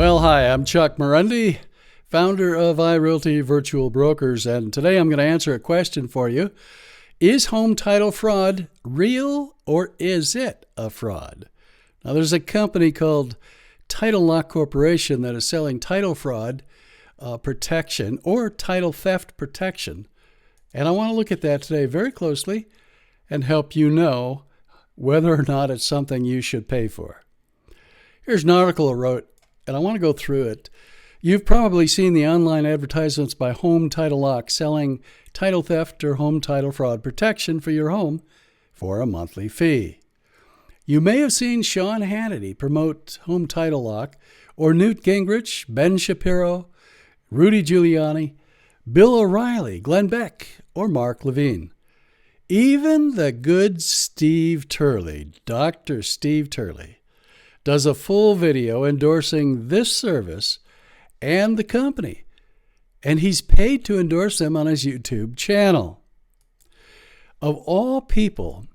Well, hi, I'm Chuck Morendi, founder of iRealty Virtual Brokers, and today I'm going to answer a question for you. Is home title fraud real or is it a fraud? Now, there's a company called Title Lock Corporation that is selling title fraud protection or title theft protection. And I want to look at that today very closely and help you know whether or not it's something you should pay for. Here's an article I wrote, and I want to go through it. You've probably seen the online advertisements by Home Title Lock selling title theft or home title fraud protection for your home for a monthly fee. You may have seen Sean Hannity promote Home Title Lock, or Newt Gingrich, Ben Shapiro, Rudy Giuliani, Bill O'Reilly, Glenn Beck, or Mark Levin. Even the good Steve Turley, Dr. Steve Turley, does a full video endorsing this service and the company, and he's paid to endorse them on his YouTube channel. Of all people,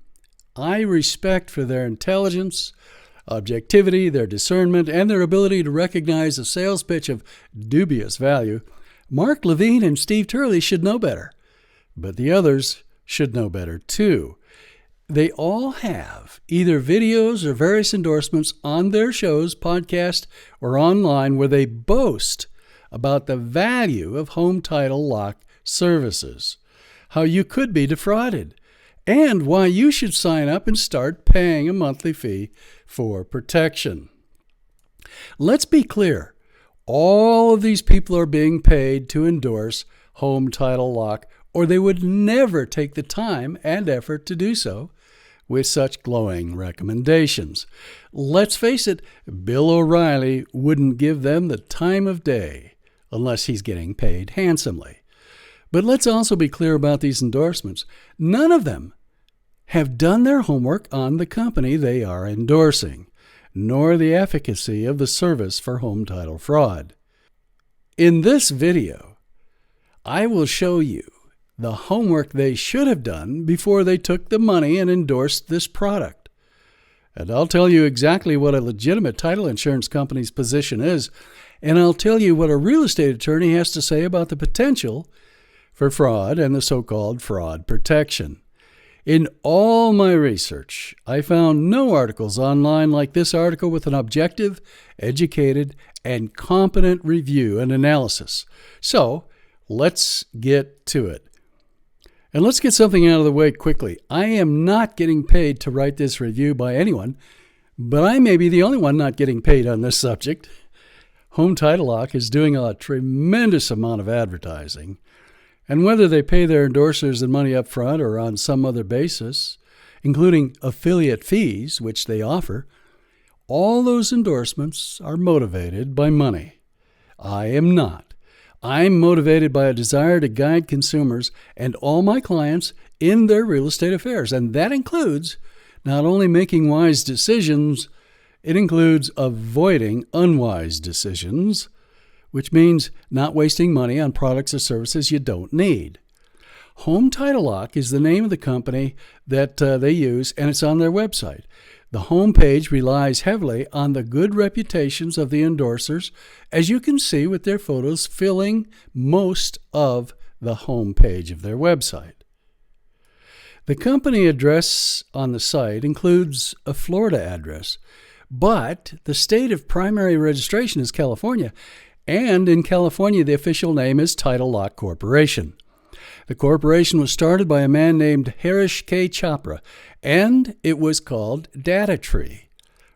I respect for their intelligence, objectivity, their discernment, and their ability to recognize a sales pitch of dubious value. Mark Levin and Steve Turley should know better, but the others should know better too. They all have either videos or various endorsements on their shows, podcast, or online where they boast about the value of home title lock services, how you could be defrauded, and why you should sign up and start paying a monthly fee for protection. Let's be clear. All of these people are being paid to endorse home title lock, or they would never take the time and effort to do so with such glowing recommendations. Let's face it, Bill O'Reilly wouldn't give them the time of day unless he's getting paid handsomely. But let's also be clear about these endorsements. None of them have done their homework on the company they are endorsing, nor the efficacy of the service for home title fraud. In this video, I will show you the homework they should have done before they took the money and endorsed this product. And I'll tell you exactly what a legitimate title insurance company's position is, and I'll tell you what a real estate attorney has to say about the potential for fraud and the so-called fraud protection. In all my research, I found no articles online like this article with an objective, educated, and competent review and analysis. So let's get to it. And let's get something out of the way quickly. I am not getting paid to write this review by anyone, but I may be the only one not getting paid on this subject. Home Title Lock is doing a tremendous amount of advertising, and whether they pay their endorsers in money up front or on some other basis, including affiliate fees, which they offer, all those endorsements are motivated by money. I am not. I'm motivated by a desire to guide consumers and all my clients in their real estate affairs, and that includes not only making wise decisions, it includes avoiding unwise decisions, which means not wasting money on products or services you don't need. Home Title Lock is the name of the company that they use, and it's on their website. The homepage relies heavily on the good reputations of the endorsers, as you can see with their photos filling most of the homepage of their website. The company address on the site includes a Florida address, but the state of primary registration is California, and in California the official name is Title Lock Corporation. The corporation was started by a man named Harish K. Chopra, and it was called Data Tree,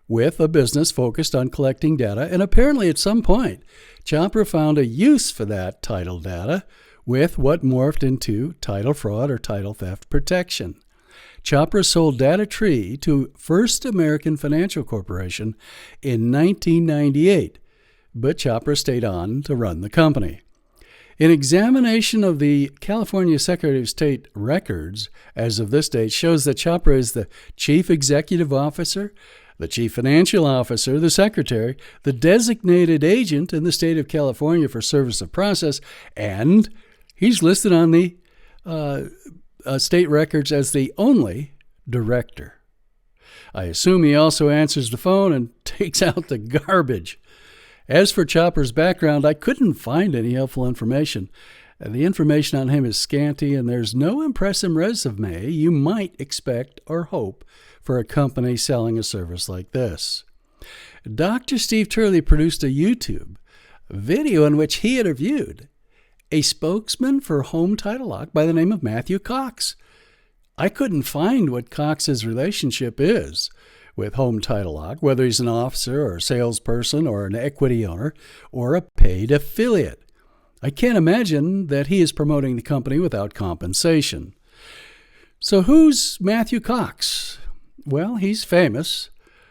with a business focused on collecting data, and apparently at some point, Chopra found a use for that title data with what morphed into title fraud or title theft protection. Chopra sold Data Tree to First American Financial Corporation in 1998, but Chopra stayed on to run the company. An examination of the California Secretary of State records as of this date shows that Chopra is the Chief Executive Officer, the Chief Financial Officer, the Secretary, the designated agent in the state of California for service of process, and he's listed on the state records as the only director. I assume he also answers the phone and takes out the garbage. As for Chopper's background, I couldn't find any helpful information. The information on him is scanty, and there's no impressive resume you might expect or hope for a company selling a service like this. Dr. Steve Turley produced a YouTube video in which he interviewed a spokesman for Home Title Lock by the name of Matthew Cox. I couldn't find what Cox's relationship is with Home Title Lock, whether he's an officer or a salesperson or an equity owner or a paid affiliate. I can't imagine that he is promoting the company without compensation. So who's Matthew Cox? Well, he's famous.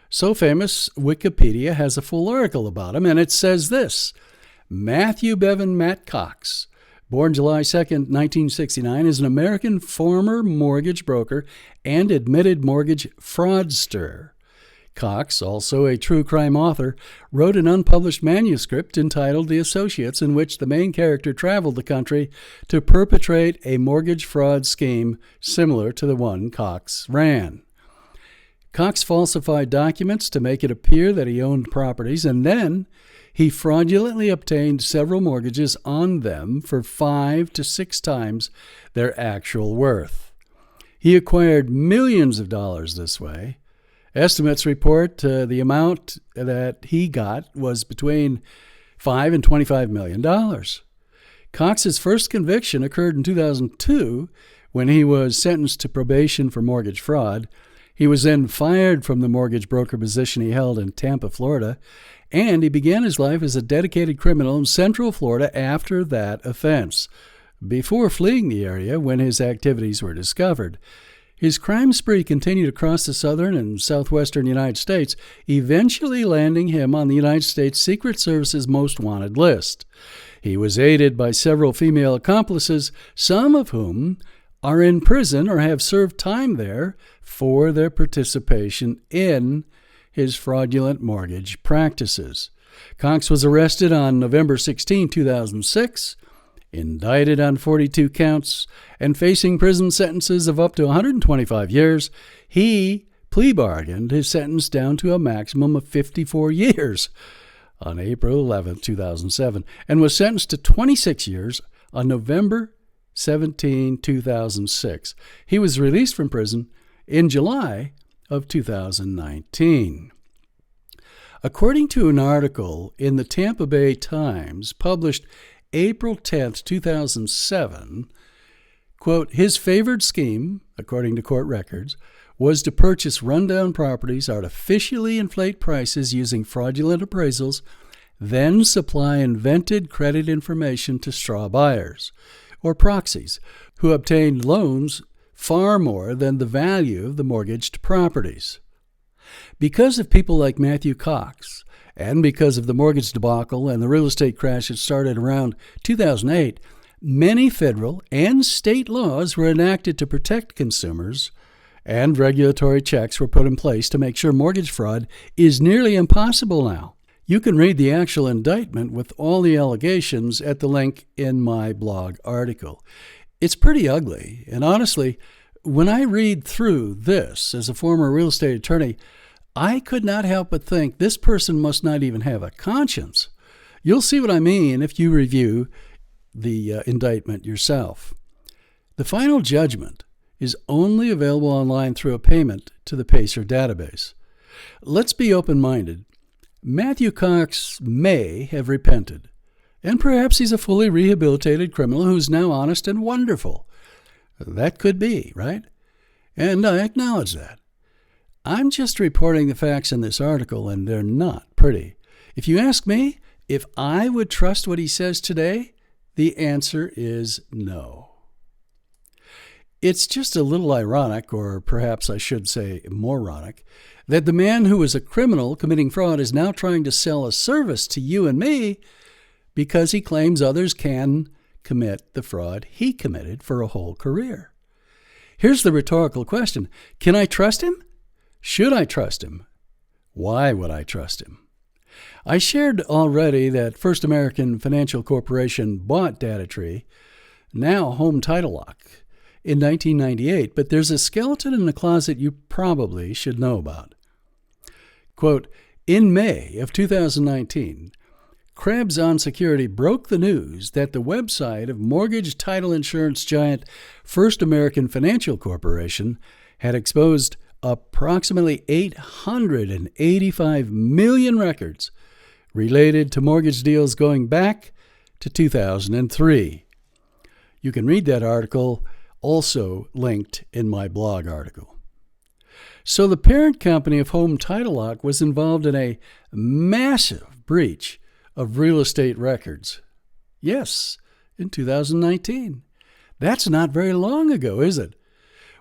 So famous, Wikipedia has a full article about him, and it says this: Matthew Bevan Matt Cox, born July 2nd, 1969, is an American former mortgage broker and admitted mortgage fraudster. Cox, also a true crime author, wrote an unpublished manuscript entitled The Associates, in which the main character traveled the country to perpetrate a mortgage fraud scheme similar to the one Cox ran. Cox falsified documents to make it appear that he owned properties, and then he fraudulently obtained several mortgages on them for 5 to 6 times their actual worth. He acquired millions of dollars this way. Estimates report the amount that he got was between $5 and $25 million. Cox's first conviction occurred in 2002 when he was sentenced to probation for mortgage fraud. He was then fired from the mortgage broker position he held in Tampa, Florida, and he began his life as a dedicated criminal in Central Florida after that offense, before fleeing the area when his activities were discovered. His crime spree continued across the southern and southwestern United States, eventually landing him on the United States Secret Service's most wanted list. He was aided by several female accomplices, some of whom are in prison or have served time there for their participation in his fraudulent mortgage practices. Cox was arrested on November 16, 2006, indicted on 42 counts, and facing prison sentences of up to 125 years. He plea bargained his sentence down to a maximum of 54 years on April 11, 2007, and was sentenced to 26 years on November 17, 2006. He was released from prison in July of 2019. According to an article in the Tampa Bay Times published April 10, 2007, quote, his favored scheme, according to court records, was to purchase rundown properties, artificially inflate prices using fraudulent appraisals, then supply invented credit information to straw buyers, or proxies, who obtained loans far more than the value of the mortgaged properties. Because of people like Matthew Cox, and because of the mortgage debacle and the real estate crash that started around 2008, many federal and state laws were enacted to protect consumers, and regulatory checks were put in place to make sure mortgage fraud is nearly impossible now. You can read the actual indictment with all the allegations at the link in my blog article. It's pretty ugly, and honestly, when I read through this as a former real estate attorney, I could not help but think this person must not even have a conscience. You'll see what I mean if you review the indictment yourself. The final judgment is only available online through a payment to the Pacer database. Let's be open-minded. Matthew Cox may have repented, and perhaps he's a fully rehabilitated criminal who's now honest and wonderful. That could be, right? And I acknowledge that. I'm just reporting the facts in this article, and they're not pretty. If you ask me if I would trust what he says today, the answer is no. It's just a little ironic, or perhaps I should say moronic, that the man who was a criminal committing fraud is now trying to sell a service to you and me because he claims others can commit the fraud he committed for a whole career. Here's the rhetorical question. Can I trust him? Should I trust him? Why would I trust him? I shared already that First American Financial Corporation bought DataTree, now Home Title Lock, in 1998, but there's a skeleton in the closet you probably should know about. Quote, in May of 2019, Krebs on Security broke the news that the website of mortgage title insurance giant First American Financial Corporation had exposed approximately 885 million records related to mortgage deals going back to 2003. You can read that article, also linked in my blog article. So the parent company of Home Title Lock was involved in a massive breach of real estate records. Yes, in 2019. That's not very long ago, is it?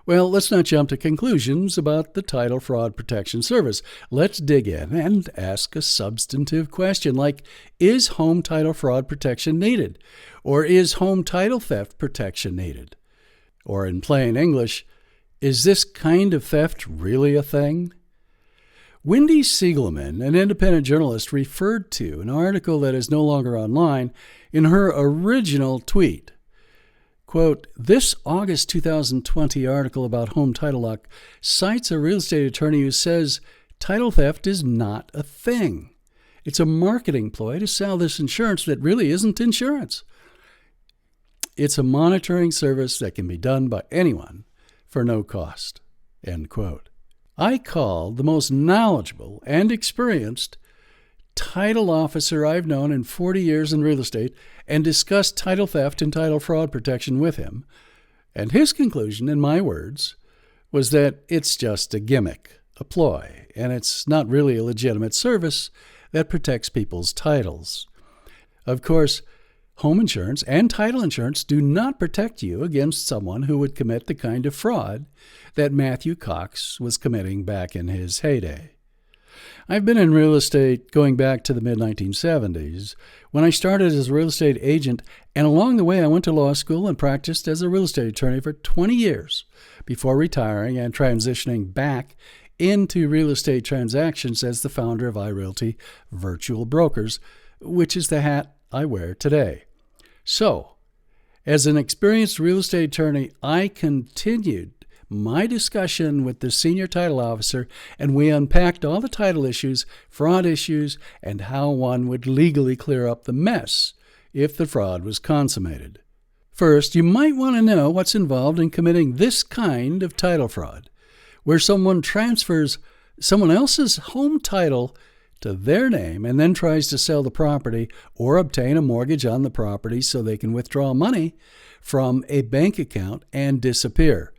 Well, let's not jump to conclusions about the Title Fraud Protection Service. Let's dig in and ask a substantive question like, is home title fraud protection needed? Or is home title theft protection needed? Or in plain English, is this kind of theft really a thing? Wendy Siegelman, an independent journalist, referred to an article that is no longer online in her original tweet. Quote, this August 2020 article about Home Title Lock cites a real estate attorney who says title theft is not a thing. It's a marketing ploy to sell this insurance that really isn't insurance. It's a monitoring service that can be done by anyone for no cost. End quote. I called the most knowledgeable and experienced title officer I've known in 40 years in real estate and discussed title theft and title fraud protection with him. And his conclusion, in my words, was that it's just a gimmick, a ploy, and it's not really a legitimate service that protects people's titles. Of course, home insurance and title insurance do not protect you against someone who would commit the kind of fraud that Matthew Cox was committing back in his heyday. I've been in real estate going back to the mid-1970s when I started as a real estate agent, and along the way I went to law school and practiced as a real estate attorney for 20 years before retiring and transitioning back into real estate transactions as the founder of iRealty Virtual Brokers, which is the hat I wear today. So, as an experienced real estate attorney, I continued my discussion with the senior title officer, and we unpacked all the title issues, fraud issues, and how one would legally clear up the mess if the fraud was consummated. First, you might want to know what's involved in committing this kind of title fraud, where someone transfers someone else's home title to their name and then tries to sell the property or obtain a mortgage on the property so they can withdraw money from a bank account and disappear.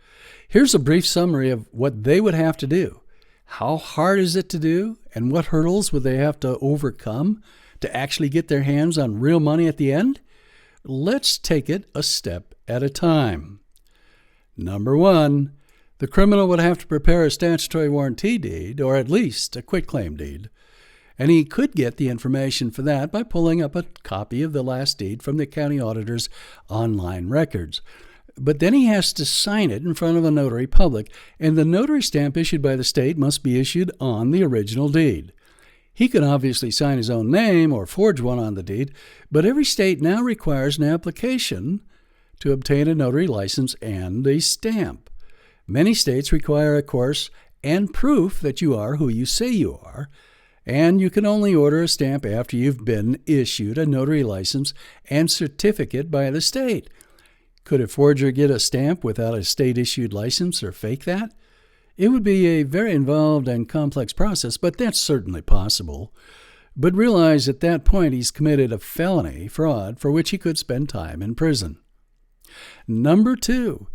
Here's a brief summary of what they would have to do. How hard is it to do, and what hurdles would they have to overcome to actually get their hands on real money at the end? Let's take it a step at a time. Number one, the criminal would have to prepare a statutory warranty deed, or at least a quitclaim deed. And he could get the information for that by pulling up a copy of the last deed from the county auditor's online records. But then he has to sign it in front of a notary public, and the notary stamp issued by the state must be issued on the original deed. He can obviously sign his own name or forge one on the deed, but every state now requires an application to obtain a notary license and a stamp. Many states require a course and proof that you are who you say you are, and you can only order a stamp after you've been issued a notary license and certificate by the state. Could a forger get a stamp without a state-issued license or fake that? It would be a very involved and complex process, but that's certainly possible. But realize at that point he's committed a felony fraud for which he could spend time in prison. Number two,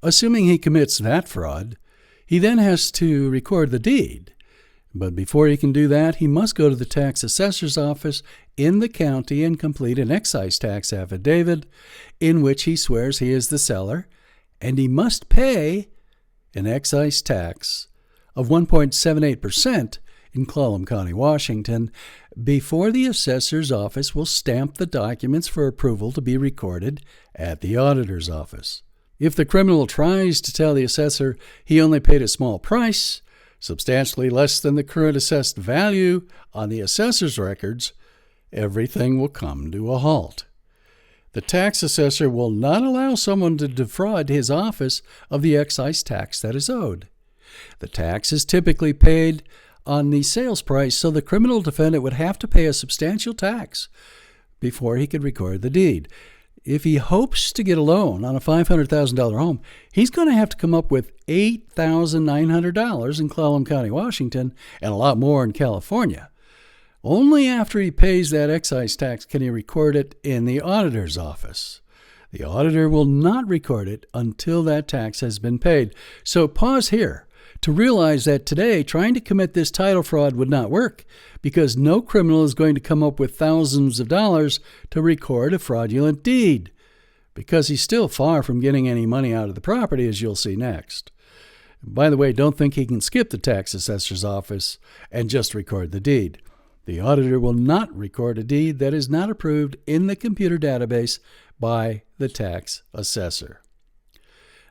assuming he commits that fraud, he then has to record the deed. But before he can do that, he must go to the tax assessor's office in the county and complete an excise tax affidavit in which he swears he is the seller, and he must pay an excise tax of 1.78% in Clallam County, Washington, before the assessor's office will stamp the documents for approval to be recorded at the auditor's office. If the criminal tries to tell the assessor he only paid a small price, substantially less than the current assessed value on the assessor's records, everything will come to a halt. The tax assessor will not allow someone to defraud his office of the excise tax that is owed. The tax is typically paid on the sales price, so the criminal defendant would have to pay a substantial tax before he could record the deed. If he hopes to get a loan on a $500,000 home, he's going to have to come up with $8,900 in Clallam County, Washington, and a lot more in California. Only after he pays that excise tax can he record it in the auditor's office. The auditor will not record it until that tax has been paid. So pause here to realize that today trying to commit this title fraud would not work, because no criminal is going to come up with thousands of dollars to record a fraudulent deed, because he's still far from getting any money out of the property, as you'll see next. By the way, don't think he can skip the tax assessor's office and just record the deed. The auditor will not record a deed that is not approved in the computer database by the tax assessor.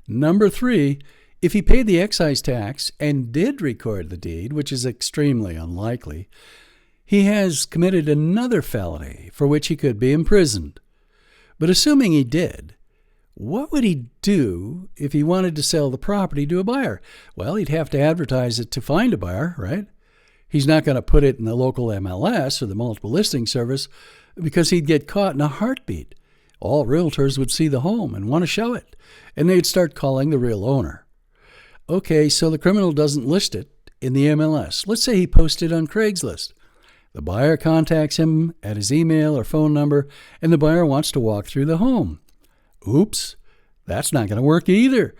Number 3, if he paid the excise tax and did record the deed, which is extremely unlikely, he has committed another felony for which he could be imprisoned. But assuming he did, what would he do if he wanted to sell the property to a buyer? Well, he'd have to advertise it to find a buyer, right? He's not going to put it in the local MLS or the multiple listing service, because he'd get caught in a heartbeat. All realtors would see the home and want to show it, and they'd start calling the real owner. Okay, so the criminal doesn't list it in the MLS. Let's say he posted on Craigslist. The buyer contacts him at his email or phone number, and the buyer wants to walk through the home. Oops, that's not going to work either,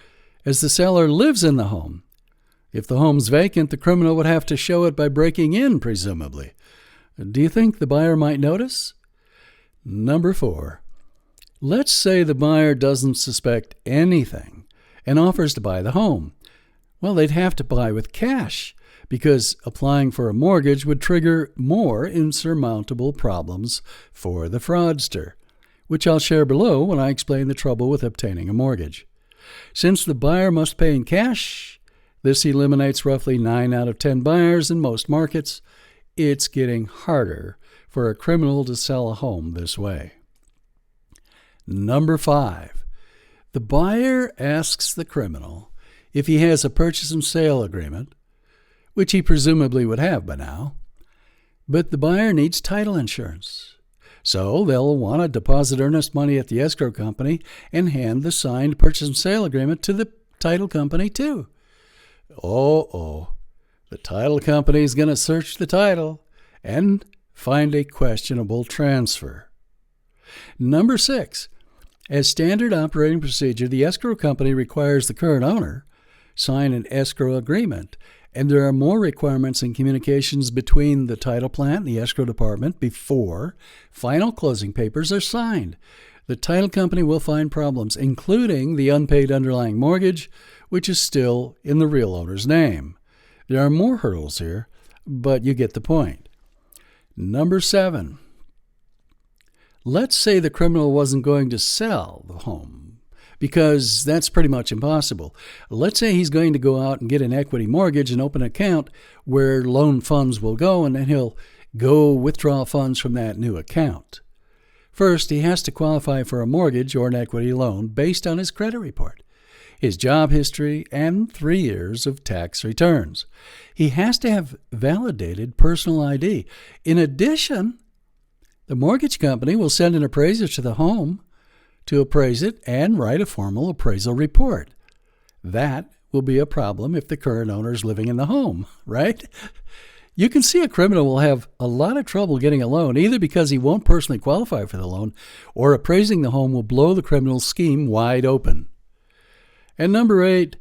as the seller lives in the home. If the home's vacant, the criminal would have to show it by breaking in, presumably. Do you think the buyer might notice? Number 4, let's say the buyer doesn't suspect anything and offers to buy the home. Well, they'd have to buy with cash, because applying for a mortgage would trigger more insurmountable problems for the fraudster, which I'll share below when I explain the trouble with obtaining a mortgage. Since the buyer must pay in cash, this eliminates roughly 9 out of 10 buyers in most markets. It's getting harder for a criminal to sell a home this way. Number 5, the buyer asks the criminal if he has a purchase and sale agreement, which he presumably would have by now, but the buyer needs title insurance. So they'll want to deposit earnest money at the escrow company and hand the signed purchase and sale agreement to the title company too. The title company is going to search the title and find a questionable transfer. Number 6, as standard operating procedure, the escrow company requires the current owner sign an escrow agreement, and there are more requirements and communications between the title plant and the escrow department before final closing papers are signed. The title company will find problems, including the unpaid underlying mortgage, which is still in the real owner's name. There are more hurdles here, but you get the point. Number 7, let's say the criminal wasn't going to sell the home, because that's pretty much impossible. Let's say he's going to go out and get an equity mortgage and open an account where loan funds will go, and then he'll go withdraw funds from that new account. First, he has to qualify for a mortgage or an equity loan based on his credit report, his job history, and 3 years of tax returns. He has to have validated personal ID. In addition, the mortgage company will send an appraiser to the home to appraise it and write a formal appraisal report. That will be a problem if the current owner is living in the home, right? You can see a criminal will have a lot of trouble getting a loan, either because he won't personally qualify for the loan, or appraising the home will blow the criminal's scheme wide open. And number 8,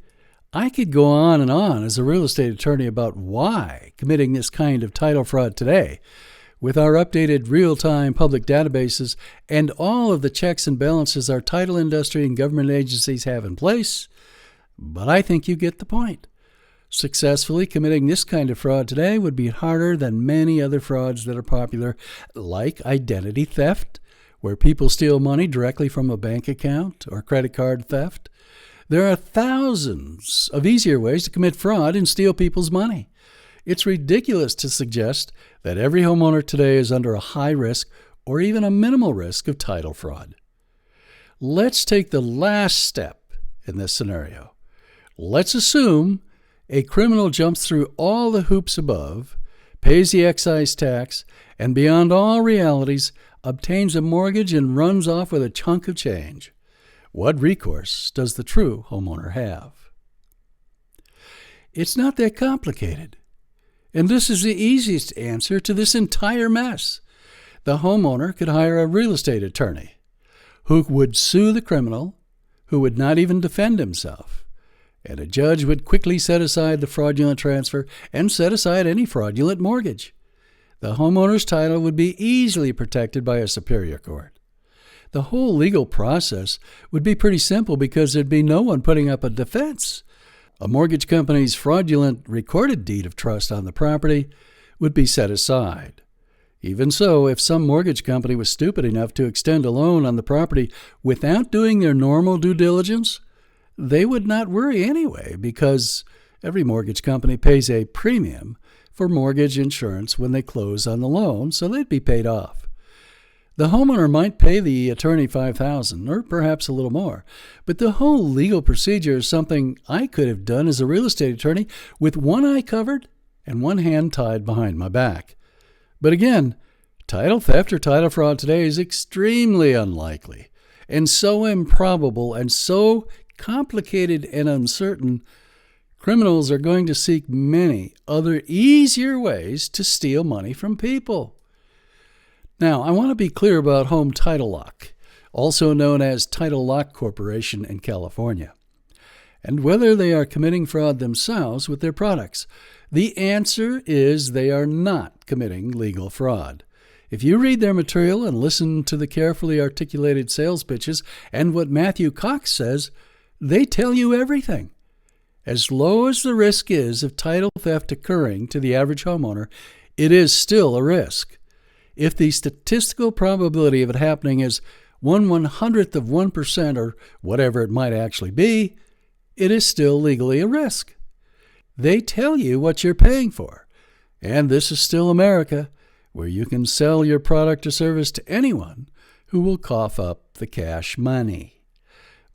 I could go on and on as a real estate attorney about why committing this kind of title fraud today, with our updated real-time public databases and all of the checks and balances our title industry and government agencies have in place, but I think you get the point. Successfully committing this kind of fraud today would be harder than many other frauds that are popular, like identity theft, where people steal money directly from a bank account, or credit card theft. There are thousands of easier ways to commit fraud and steal people's money. It's ridiculous to suggest that every homeowner today is under a high risk or even a minimal risk of title fraud. Let's take the last step in this scenario. Let's assume A criminal jumps through all the hoops above, pays the excise tax, and beyond all realities, obtains a mortgage and runs off with a chunk of change. What recourse does the true homeowner have? It's not that complicated. And this is the easiest answer to this entire mess. The homeowner could hire a real estate attorney who would sue the criminal, who would not even defend himself. And a judge would quickly set aside the fraudulent transfer and set aside any fraudulent mortgage. The homeowner's title would be easily protected by a superior court. The whole legal process would be pretty simple because there'd be no one putting up a defense. A mortgage company's fraudulent recorded deed of trust on the property would be set aside. Even so, if some mortgage company was stupid enough to extend a loan on the property without doing their normal due diligence, they would not worry anyway, because every mortgage company pays a premium for mortgage insurance when they close on the loan, so they'd be paid off. The homeowner might pay the attorney $5,000 or perhaps a little more, but the whole legal procedure is something I could have done as a real estate attorney with one eye covered and one hand tied behind my back. But again, title theft or title fraud today is extremely unlikely and so improbable and so complicated and uncertain, criminals are going to seek many other easier ways to steal money from people. Now, I want to be clear about Home Title Lock, also known as Title Lock Corporation in California, and whether they are committing fraud themselves with their products. The answer is they are not committing legal fraud. If you read their material and listen to the carefully articulated sales pitches and what Matthew Cox says, they tell you everything. As low as the risk is of title theft occurring to the average homeowner, it is still a risk. If the statistical probability of it happening is 1/100th of 1% or whatever it might actually be, it is still legally a risk. They tell you what you're paying for. And this is still America, where you can sell your product or service to anyone who will cough up the cash money.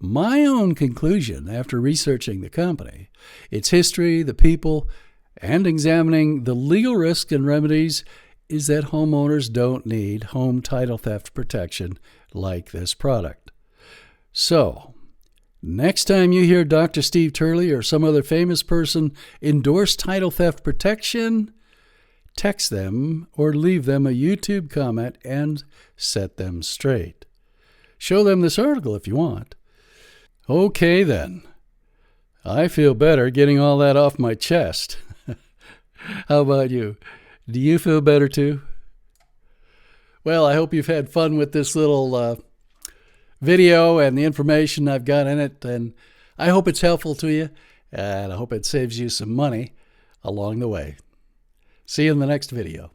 My own conclusion after researching the company, its history, the people, and examining the legal risks and remedies is that homeowners don't need home title theft protection like this product. So, next time you hear Dr. Steve Turley or some other famous person endorse title theft protection, text them or leave them a YouTube comment and set them straight. Show them this article if you want. Okay then. I feel better getting all that off my chest. How about you? Do you feel better too? Well, I hope you've had fun with this little video and the information I've got in it, and I hope it's helpful to you, and I hope it saves you some money along the way. See you in the next video.